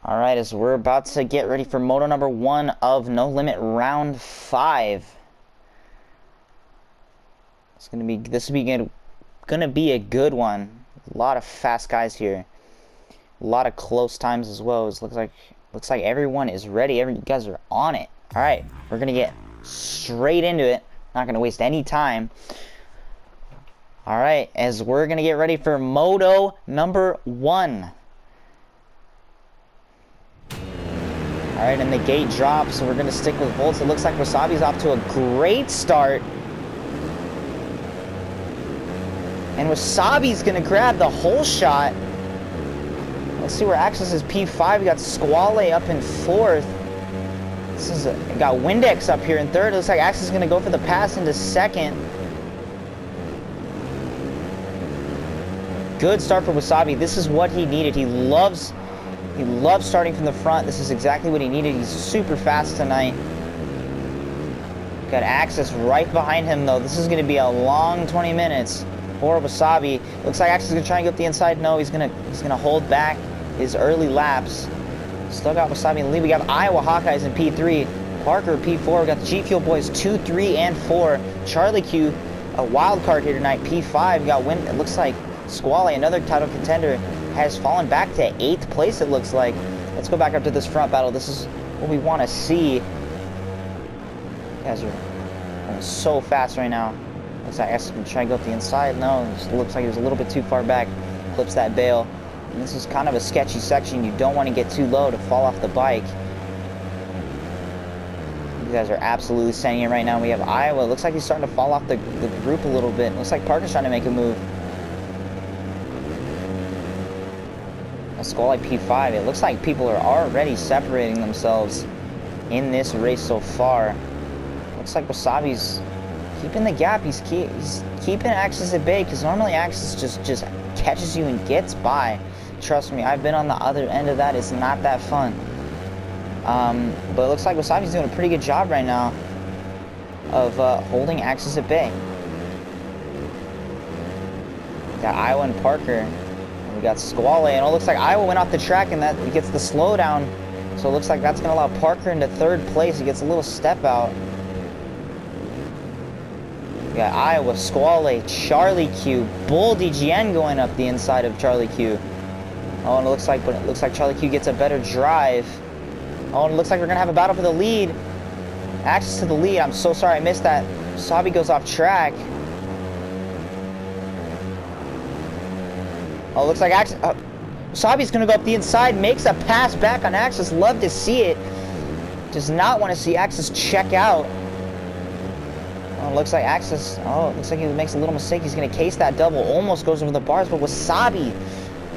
Alright, as we're about to get ready for moto number 1 of No Limit round 5. This is gonna be a good one. A lot of fast guys here. A lot of close times as well. It looks like everyone is ready. You guys are on it. Alright, we're gonna get straight into it. Not gonna waste any time. Alright, as we're gonna get ready for moto number 1. Alright, and the gate drops, so we're going to stick with Volts. It looks like Wasabi's off to a great start. And Wasabi's going to grab the whole shot. Let's see where Axis is P5. We got Squale up in 4th. Got Windex up here in 3rd. It looks like Axis is going to go for the pass into 2nd. Good start for Wasabi. This is what he needed. He loves starting from the front. This is exactly what he needed. He's super fast tonight. Got Axis right behind him, though. This is going to be a long 20 minutes for Wasabi. Looks like Axis is going to try and go up the inside. No, he's going to hold back his early laps. Still got Wasabi in the lead. We got Iowa Hawkeyes in P3. Parker P4. We got the G Fuel Boys 2, 3, and 4. Charlie Q, a wild card here tonight. P5. We got It looks like Squale, another title contender, has fallen back to 8th place, it looks like. Let's go back up to this front battle. This is what we want to see. You guys are going so fast right now. Looks like X can try to go up the inside. No, it just looks like he was a little bit too far back. Clips that bail. And this is kind of a sketchy section. You don't want to get too low to fall off the bike. You guys are absolutely sending it right now. We have Iowa. It looks like he's starting to fall off the group a little bit. Looks like Parker's trying to make a move. Squale P5. It looks like people are already separating themselves in this race so far. Looks like Wasabi's keeping the gap. He's keeping Axis at bay, because normally Axis just catches you and gets by. Trust me, I've been on the other end of that. It's not that fun. But it looks like Wasabi's doing a pretty good job right now of holding Axis at bay. Got Iowa and Parker. We got Squale, and it looks like Iowa went off the track, and that gets the slowdown. So it looks like that's going to allow Parker into 3rd place. He gets a little step out. We got Iowa, Squale, Charlie Q, Bull DGN going up the inside of Charlie Q. Oh, and it looks like Charlie Q gets a better drive. Oh, and it looks like we're going to have a battle for the lead. Access to the lead. I'm so sorry I missed that. Wasabi goes off track. Oh, looks like Wasabi's going to go up the inside, makes a pass back on Axis. Love to see it. Does not want to see Axis check out. Oh, looks like Axis, looks like he makes a little mistake. He's going to case that double. Almost goes over the bars, but Wasabi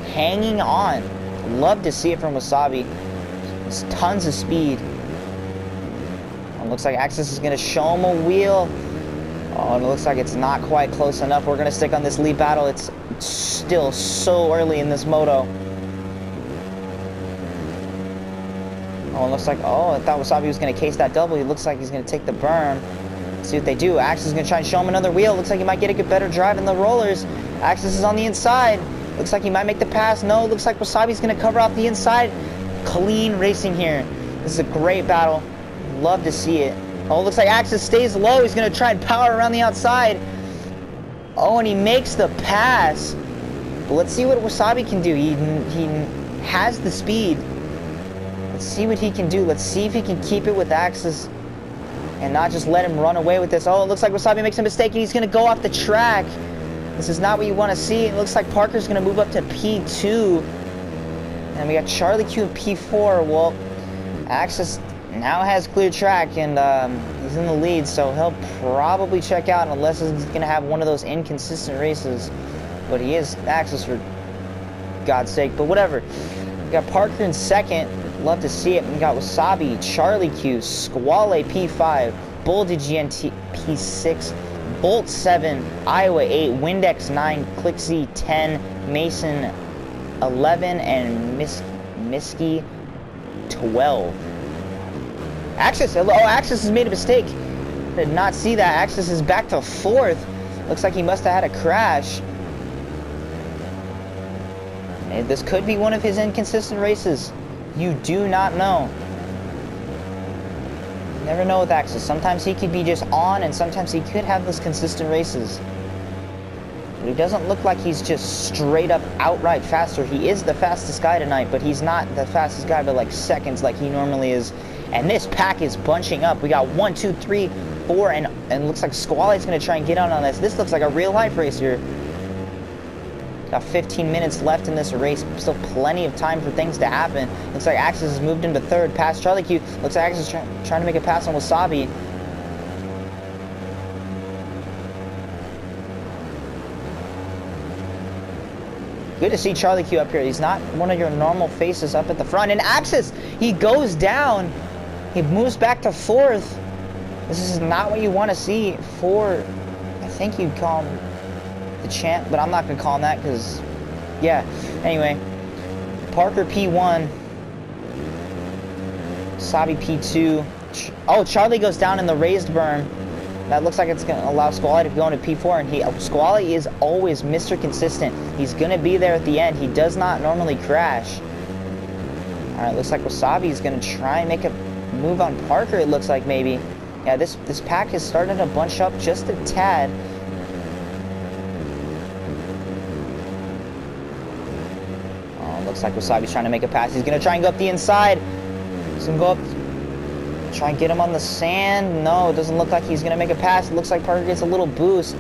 hanging on. Love to see it from Wasabi. There's tons of speed. Oh, looks like Axis is going to show him a wheel. Oh, and it looks like it's not quite close enough. We're going to stick on this lead battle. It's still so early in this moto. Oh, it looks like, I thought Wasabi was going to case that double. He looks like he's going to take the berm. Let's see what they do. Axis is going to try and show him another wheel. Looks like he might get a better drive in the rollers. Axis is on the inside. Looks like he might make the pass. No, looks like Wasabi's going to cover off the inside. Clean racing here. This is a great battle. Love to see it. Oh, looks like Axis stays low. He's going to try and power around the outside. Oh, and he makes the pass. But let's see what Wasabi can do. He has the speed. Let's see what he can do. Let's see if he can keep it with Axis and not just let him run away with this. Oh, it looks like Wasabi makes a mistake, and he's going to go off the track. This is not what you want to see. It looks like Parker's going to move up to P2. And we got Charlie Q and P4. Well, Axis now has clear track, and he's in the lead, so he'll probably check out unless he's going to have one of those inconsistent races. But he is Axis, for God's sake. But whatever. We got Parker in 2nd. Love to see it. We got Wasabi, Charlie Q, Squale P5, Bull DGN P6, Bolt 7, Iowa 8, Windex 9, Clixie 10, Mason 11, and Miski 12. Axis has made a mistake. Did not see that. Axis is back to 4th. Looks like he must have had a crash. And this could be one of his inconsistent races. You do not know. You never know with Axis. Sometimes he could be just on, and sometimes he could have those consistent races. But he doesn't look like he's just straight up outright faster. He is the fastest guy tonight, but he's not the fastest guy by like seconds like he normally is. And this pack is bunching up. We got 1, 2, 3, 4, and looks like Squally's going to try and get on this. This looks like a real life race here. Got 15 minutes left in this race. Still plenty of time for things to happen. Looks like Axis has moved into third past Charlie Q. Looks like Axis is trying to make a pass on Wasabi. Good to see Charlie Q up here. He's not one of your normal faces up at the front. And Axis, he goes down. He moves back to fourth. This is not what you want to see for, I think you'd call him the champ, but I'm not going to call him that because, yeah. Anyway, Parker P1, Sabi P2. Oh, Charlie goes down in the raised berm. That looks like it's going to allow Squally to go into P4, and Squally is always Mr. Consistent. He's going to be there at the end. He does not normally crash. All right, looks like Wasabi is going to try and make a move on Parker, it looks like maybe. Yeah, this pack is starting to bunch up just a tad. Oh, looks like Wasabi's trying to make a pass. He's going to try and go up the inside. He's going to go up. Try and get him on the sand. No, it doesn't look like he's going to make a pass. It looks like Parker gets a little boost.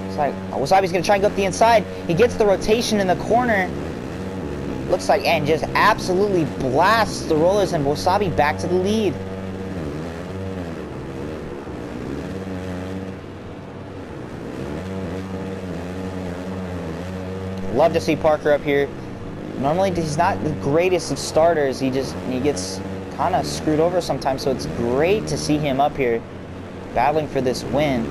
It's like Wasabi's going to try and go up the inside. He gets the rotation in the corner. Looks like, and just absolutely blasts the rollers, and Wasabi back to the lead. Love to see Parker up here. Normally, he's not the greatest of starters. He gets kind of screwed over sometimes, so it's great to see him up here battling for this win.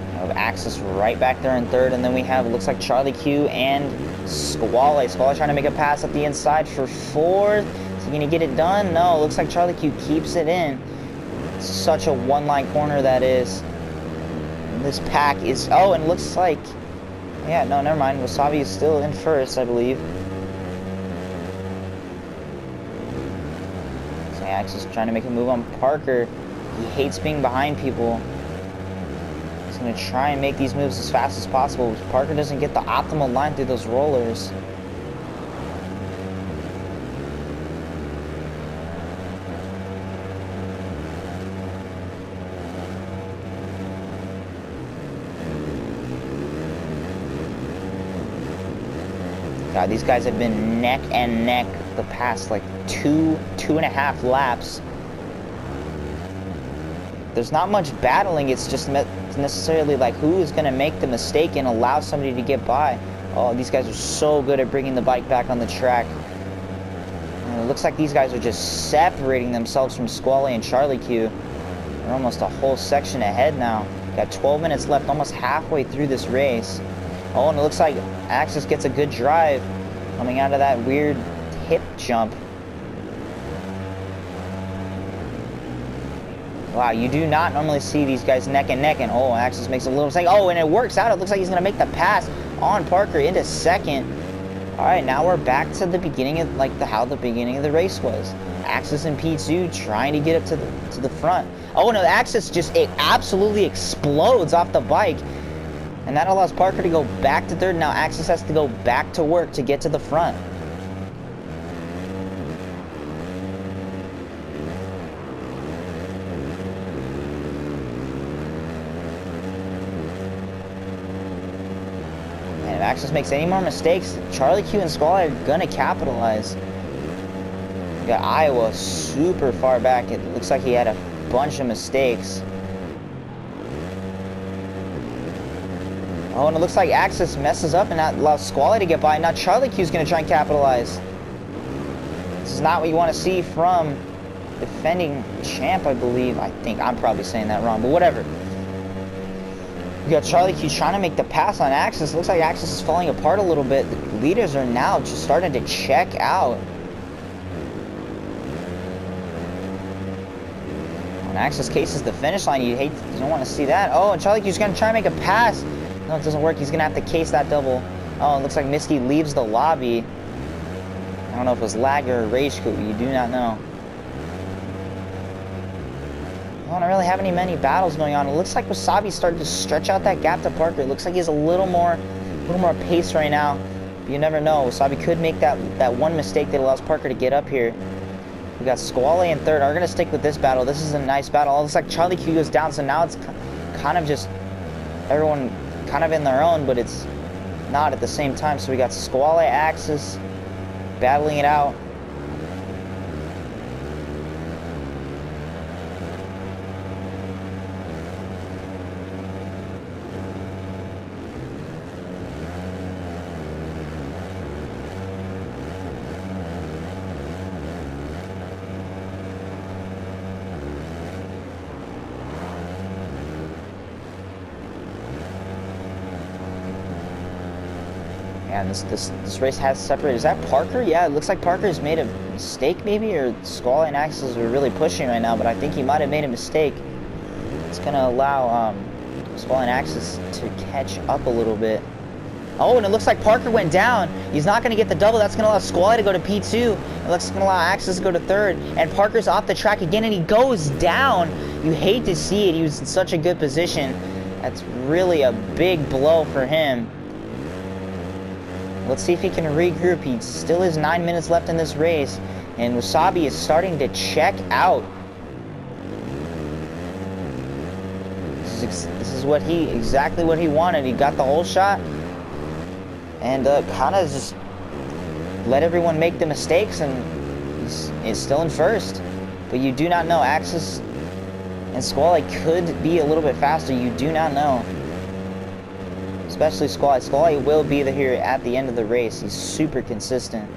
We have Axis right back there in third, and then we have, looks like Charlie Q and Squally. Squally trying to make a pass up the inside for fourth. Is he going to get it done? No, looks like Charlie Q keeps it in. Such a one-line corner that is. This pack is, oh, and looks like, yeah, no, never mind. Wasabi is still in first, I believe. So Axis trying to make a move on Parker. He hates being behind people. He's going to try and make these moves as fast as possible. Parker doesn't get the optimal line through those rollers. God, these guys have been neck and neck the past like two and a half laps. There's not much battling. It's just necessarily like who is going to make the mistake and allow somebody to get by. Oh, these guys are so good at bringing the bike back on the track. And it looks like these guys are just separating themselves from Squally and Charlie Q. They're almost a whole section ahead now. Got 12 minutes left, almost halfway through this race. Oh, and it looks like Axis gets a good drive coming out of that weird hip jump. Wow, you do not normally see these guys neck and neck, and oh, Axis makes a little mistake. Oh, and it works out. It looks like he's going to make the pass on Parker into second. All right, now we're back to the beginning of how the beginning of the race was. Axis and P2 trying to get up to the front. Oh no, Axis it absolutely explodes off the bike. And that allows Parker to go back to third. Now Axis has to go back to work to get to the front. And if Axis makes any more mistakes, Charlie Q and Squally are going to capitalize. We got Iowa super far back. It looks like he had a bunch of mistakes. Oh, and it looks like Axis messes up and that allows Squally to get by. Now Charlie Q's going to try and capitalize. This is not what you want to see from defending champ, I believe. I think I'm probably saying that wrong, but whatever. We got Charlie Q trying to make the pass on Axis. It looks like Axis is falling apart a little bit. The leaders are now just starting to check out. And Axis cases the finish line. You don't want to see that. Oh, and Charlie Q's gonna try and make a pass. No, it doesn't work. He's gonna have to case that double. Oh, it looks like Misty leaves the lobby. I don't know if it was lag or rage quit. You do not know. I don't really have many battles going on. It looks like Wasabi's starting to stretch out that gap to Parker. It looks like he has a little more pace right now. But you never know. Wasabi could make that one mistake that allows Parker to get up here. We got Squale in third. We're going to stick with this battle. This is a nice battle. It looks like Charlie Q goes down, so now it's kind of just everyone kind of in their own, but it's not at the same time. So we got Squale, Axis battling it out. And this race has separated. Is that Parker? Yeah, it looks like Parker's made a mistake maybe, or Squale and Axis are really pushing right now, but I think he might have made a mistake. It's going to allow Squale and Axis to catch up a little bit. Oh, and it looks like Parker went down. He's not going to get the double. That's going to allow Squale to go to P2. It looks going to allow Axis to go to third. And Parker's off the track again, and he goes down. You hate to see it. He was in such a good position. That's really a big blow for him. Let's see if he can regroup. He still has 9 minutes left in this race, and Wasabi is starting to check out. This is exactly what he wanted. He got the whole shot, and kind of just let everyone make the mistakes, and he's still in first. But you do not know. Axis and Squale could be a little bit faster. You do not know. Especially Squale. Squale will be here at the end of the race. He's super consistent.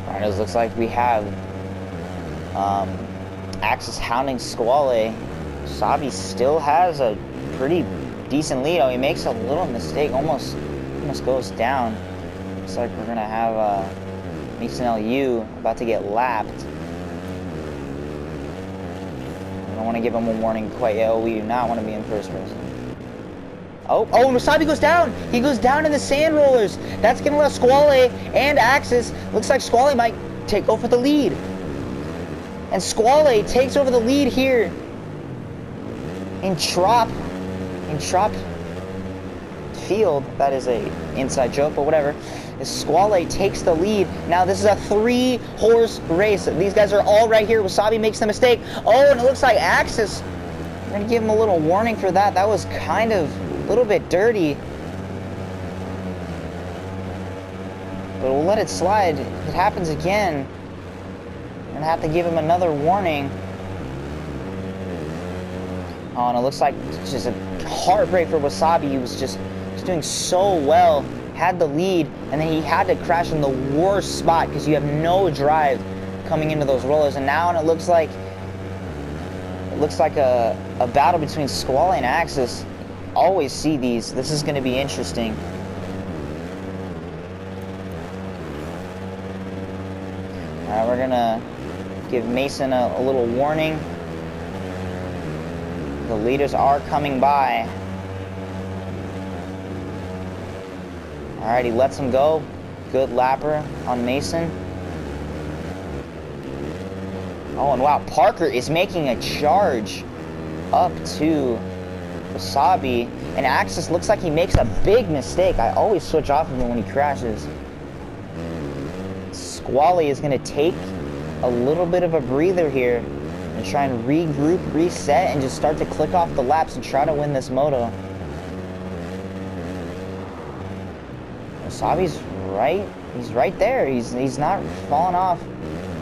Alright, it looks like we have Axis hounding Squale. Wasabi still has a pretty decent lead. Oh, he makes a little mistake, almost goes down. Looks like we're gonna have Mason LU about to get lapped. I don't want to give him a warning quite yet. Oh, we do not want to be in first person. Oh, and Wasabi goes down. He goes down in the sand rollers. That's going to let Squale and Axis. Looks like Squale might take over the lead. And Squale takes over the lead here in Trop Field. That is a inside joke, but whatever. Squale takes the lead. Now this is a 3-horse race. These guys are all right here. Wasabi makes the mistake. Oh, and it looks like Axis. We're going to give him a little warning for that. That was kind of a little bit dirty. But we'll let it slide. If it happens again, we're going to have to give him another warning. Oh, and it looks like it's just a heartbreak for Wasabi. He was doing so well. Had the lead, and then he had to crash in the worst spot because you have no drive coming into those rollers. And now it looks like a battle between Squale and Axis. Always see these. This is going to be interesting. Alright, we're going to give Mason a little warning. The leaders are coming by. Alright, he lets him go. Good lapper on Mason. Oh, and wow, Parker is making a charge up to Wasabi, and Axis looks like he makes a big mistake. I always switch off of him when he crashes. Squally is going to take a little bit of a breather here and try and regroup, reset, and just start to click off the laps and try to win this moto. Wasabi's right. He's right there. He's not falling off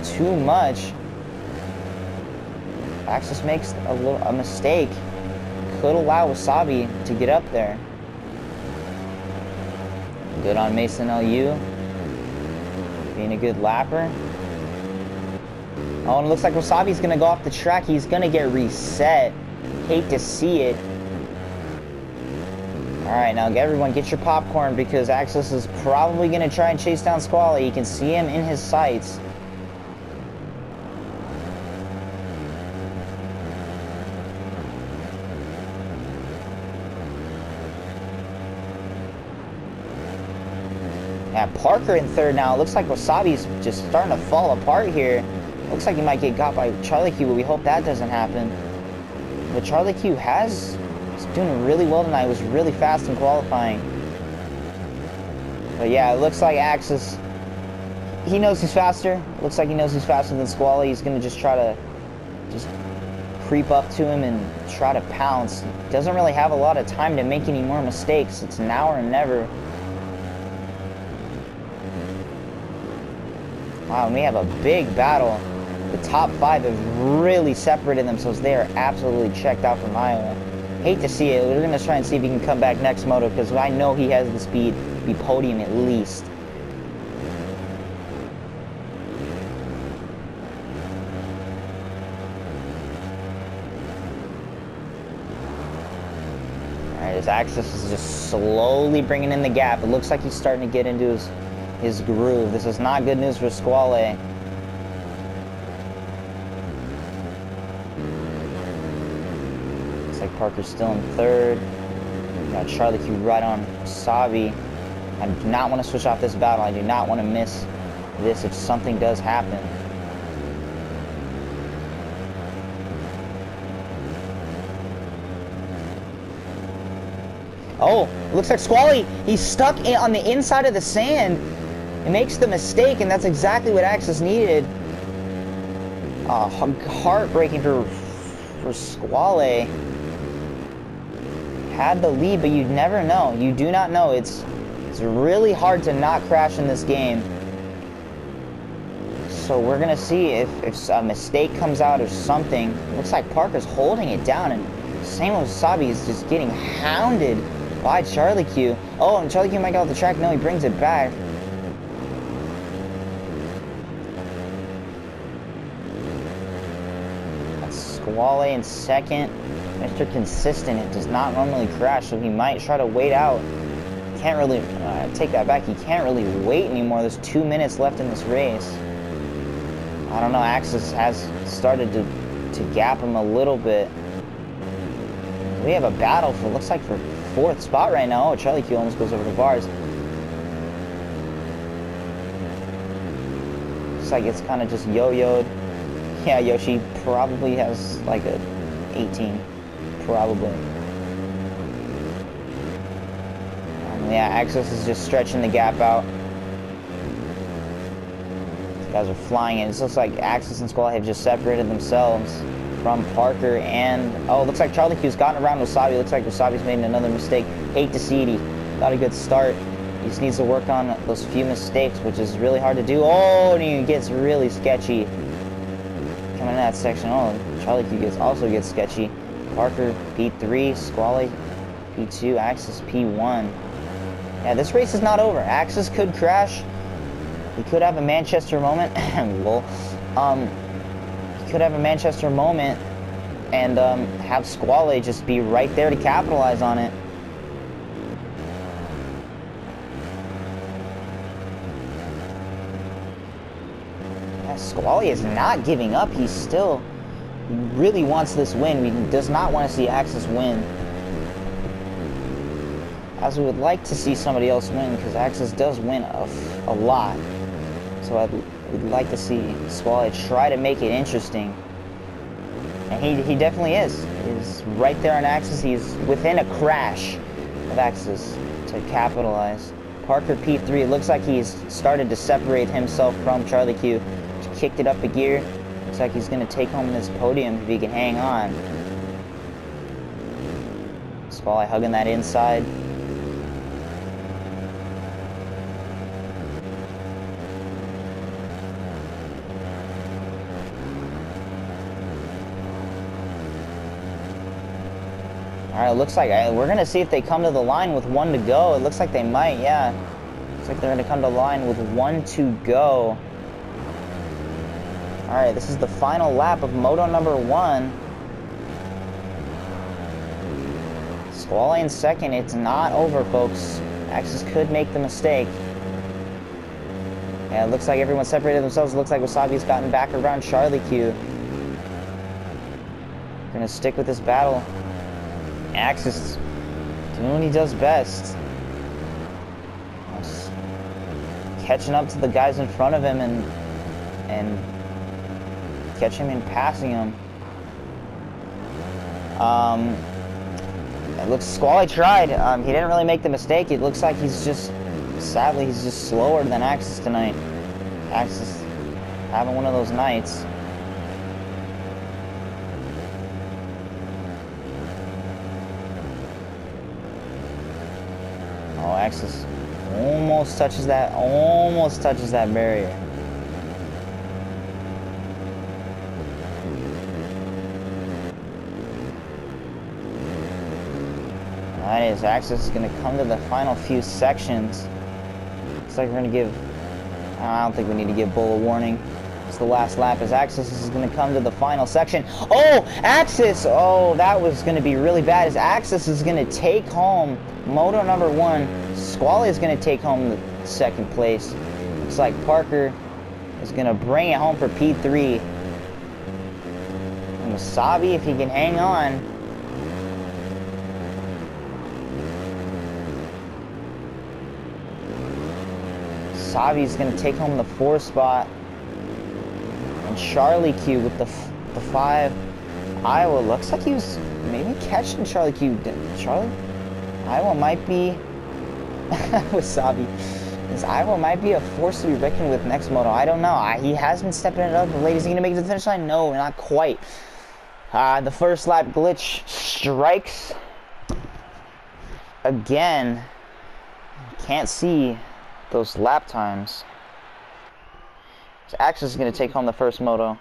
too much. Axis makes a mistake. Could allow Wasabi to get up there. Good on Mason LU. Being a good lapper. Oh, and it looks like Wasabi's going to go off the track. He's going to get reset. Hate to see it. Alright, now everyone get your popcorn because Axis is probably going to try and chase down Squally. You can see him in his sights. Yeah, Parker in third now. It looks like Wasabi's just starting to fall apart here. Looks like he might get got by Charlie Q, but we hope that doesn't happen. But Charlie Q is doing really well tonight. He was really fast in qualifying. But yeah, it looks like Axis, he knows he's faster. Looks like he knows he's faster than Squally. He's going to just try to creep up to him and try to pounce. Doesn't really have a lot of time to make any more mistakes. It's now or never. Wow, and we have a big battle. The top 5 have really separated themselves. They are absolutely checked out from Iowa. Hate to see it. We're going to try and see if he can come back next moto because I know he has the speed to be podium at least. Alright, his Axis is just slowly bringing in the gap. It looks like he's starting to get into his groove. This is not good news for Squally. Looks like Parker's still in third. Got Charlie Q right on Wasabi. I do not want to switch off this battle. I do not want to miss this if something does happen. Oh, it looks like Squally, he's stuck on the inside of the sand. It makes the mistake, and that's exactly what Axis needed. Heartbreaking for Squally. Had the lead, but you never know. You do not know. It's really hard to not crash in this game. So we're going to see if a mistake comes out or something. Looks like Parker's holding it down, and same with Wasabi is just getting hounded by Charlie Q. Oh, and Charlie Q might get off the track. No, he brings it back. Squally in second. Mr. Consistent, it does not normally crash, so he might try to wait out. Can't really, take that back, he can't really wait anymore. There's 2 minutes left in this race. I don't know, Axis has started to gap him a little bit. We have a battle for, looks like for 4th spot right now. Oh, Charlie Q almost goes over the bars. Looks like it's kind of just yo-yoed. Yeah, Yoshi probably has like a 18, probably. Yeah, Axis is just stretching the gap out. These guys are flying in. It looks like Axis and Squall have just separated themselves from Parker and... Oh, looks like Charlie Q's gotten around Wasabi. Looks like Wasabi's made another mistake. Hate to see it. He got a good start. He just needs to work on those few mistakes, which is really hard to do. Oh, and he gets really sketchy. Coming in that section. Oh, Charlie Q also gets sketchy. Parker P3, Squally P2, Axis P1. Yeah, this race is not over. Axis could crash. He could have a Manchester moment. Lol. He could have a Manchester moment and have Squally just be right there to capitalize on it. Squally is not giving up. He still really wants this win. He does not want to see Axis win. As we would like to see somebody else win, because Axis does win a lot. So we'd like to see Squally try to make it interesting. And he definitely is. He's right there on Axis. He's within a crash of Axis to capitalize. Parker P3, it looks like he's started to separate himself from Charlie Q. Just kicked it up a gear. Looks like he's going to take home this podium if he can hang on. Squally hugging that inside. Alright, looks like we're going to see if they come to the line with 1 to go. It looks like they might, yeah. Looks like they're going to come to the line with 1 to go. Alright, this is the final lap of Moto number 1. Squally in second. It's not over, folks. Axis could make the mistake. Yeah, it looks like everyone separated themselves. It looks like Wasabi's gotten back around Charlie Q. Gonna stick with this battle. Axis doing what he does best. Just catching up to the guys in front of him and catching him and passing him. It looks Squally tried. He didn't really make the mistake. It looks like he's just, sadly, he's just slower than Axis tonight. Axis having one of those nights. Oh, Axis almost touches that barrier. That is, Axis is going to come to the final few sections. Looks like we're going to give, I don't think we need to give Bull a warning. It's the last lap as Axis is going to come to the final section. Oh, Axis! Oh, that was going to be really bad as Axis is going to take home Moto number 1. Squally is going to take home the second place. Looks like Parker is going to bring it home for P3. And Wasabi, if he can hang on. Wasabi's going to take home the 4th spot. And Charlie Q with the 5. Iowa looks like he was maybe catching Charlie Q. Iowa might be Wasabi. This Iowa might be a force to be reckoned with next moto. I don't know. He has been stepping it up. But is he going to make it to the finish line? No, not quite. The first lap glitch strikes again. Can't see those lap times. So Axis is going to take home the first moto.